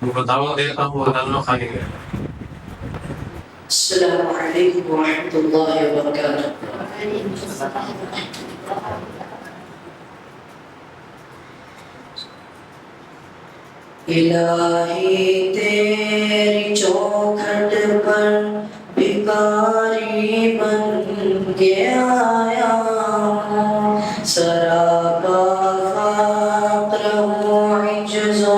بتاؤ دیتا ہوں بدلنا خالی ہے. السلام علیکم ورحمۃ اللہ وبرکاتہ. الہی تیری چوکھٹ پر بھکاری بن کے آیا ہوں. سراپا فقر ہوں، عجز و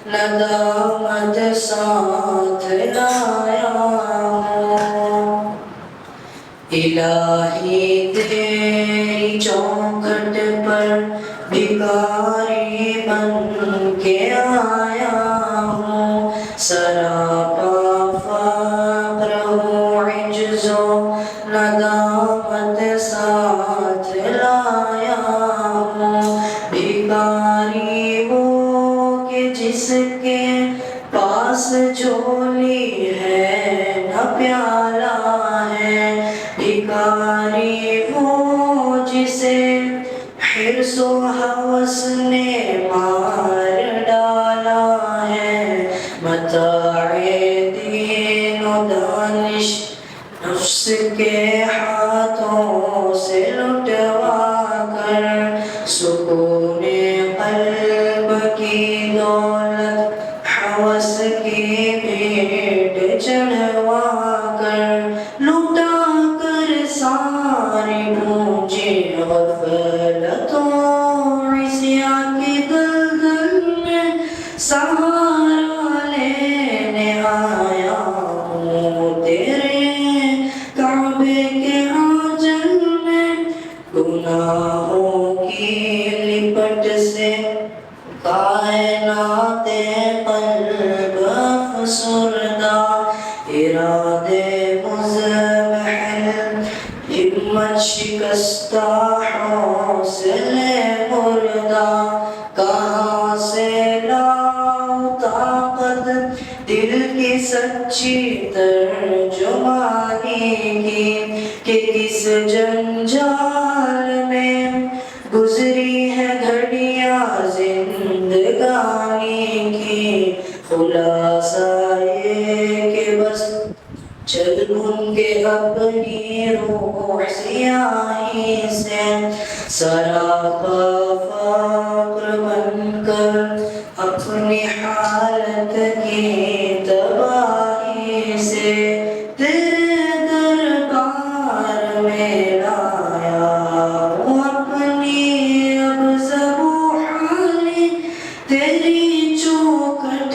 ندامت ساتھ لایا ہوں. الہی تیری چوکھٹ پر بھکاری بن کے آیا ہوں. سراپا فقر ہوں، عجز و ندامت ساتھ لایا ہوں. بھکاری وہ کہ جس کے پاس جھولی ہے نہ پیالہ ہے. بھکاری وہ جسے حرص و ہوس نے مار ڈالا ہے. متاع دین و دانش نفس کے ہاتھوں سے لٹوا کر، سکون قلب کی دولت ہوس کی بھیٹ چڑھوا کر، لٹا کر ساری پونجی غفلت و عصیان کی دلدل میں سہارا لینے آیا ہوں. تیرے کعبے کے آنچل میں گناہوں کی لپٹ سے کائنات قلب افسردہ. ارادے مزمحل ہمت شکستہ حوصلے مردہ. کہاں سے لاؤں طاقت دل کی سچی ترجمانی کی، کہ کس جنجال میں گزری ہے گھڑیاں زندگانی کی. خلاصہ یہ کہ بس چل ان کے اپنی روح سیاہی سے، سراپا فقر بن کر اپنی حالت کی تباہی سے. تیرے دربار میں لایا ہوں اپنی اب ذبح حالی. تیری چوکھٹ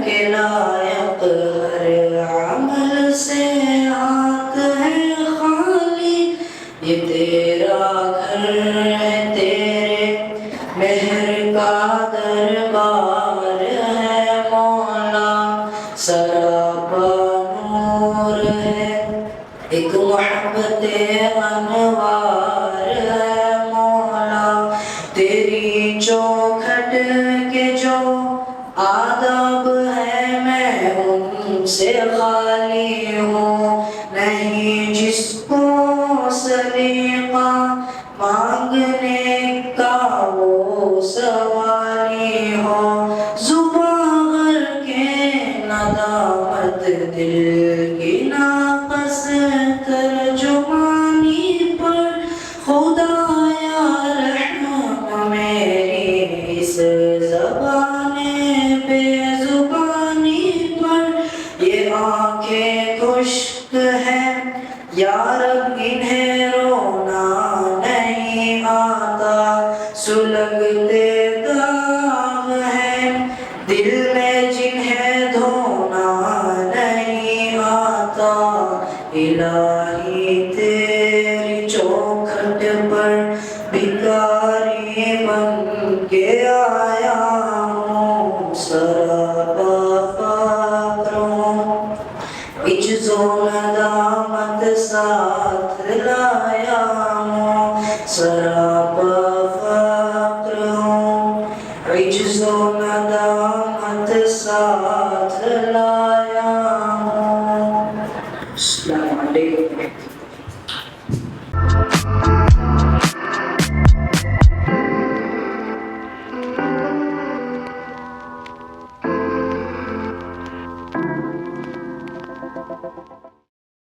کے لائق ہر عمل سے ہاتھ ہے خالی. یہ تیرا گھر ہے، تیرے مہر کا دربار ہے مولا. سراپا نور ہے، ایک محبت انوار ہے مولا. تیری چوکھٹ کے جو آداب ہے میں ان سے خالی ہوں. نہیں جس کو سلیقہ مانگنے کا وہ سوالی ہو. زبان بھر کے ندامت دل کی ناقص ترجمانی پر، خدایا رحم میری اس زبان بے زبانی پر. یہ آنکھیں خشک ہیں یا رب انہیں رونا نہیں آتا. سلگتے داغ ہیں دل میں جنہیں دھونا نہیں آتا. الہی تیری چوکھٹ پر بھکاری بن کے آیا ہوں. سراپا فقر ہوں، عجز و ندامت ساتھ لایا ہوں. سراپا فقر ہوں، عجز و ندامت ساتھ لایا ہوں. السلام علیکم.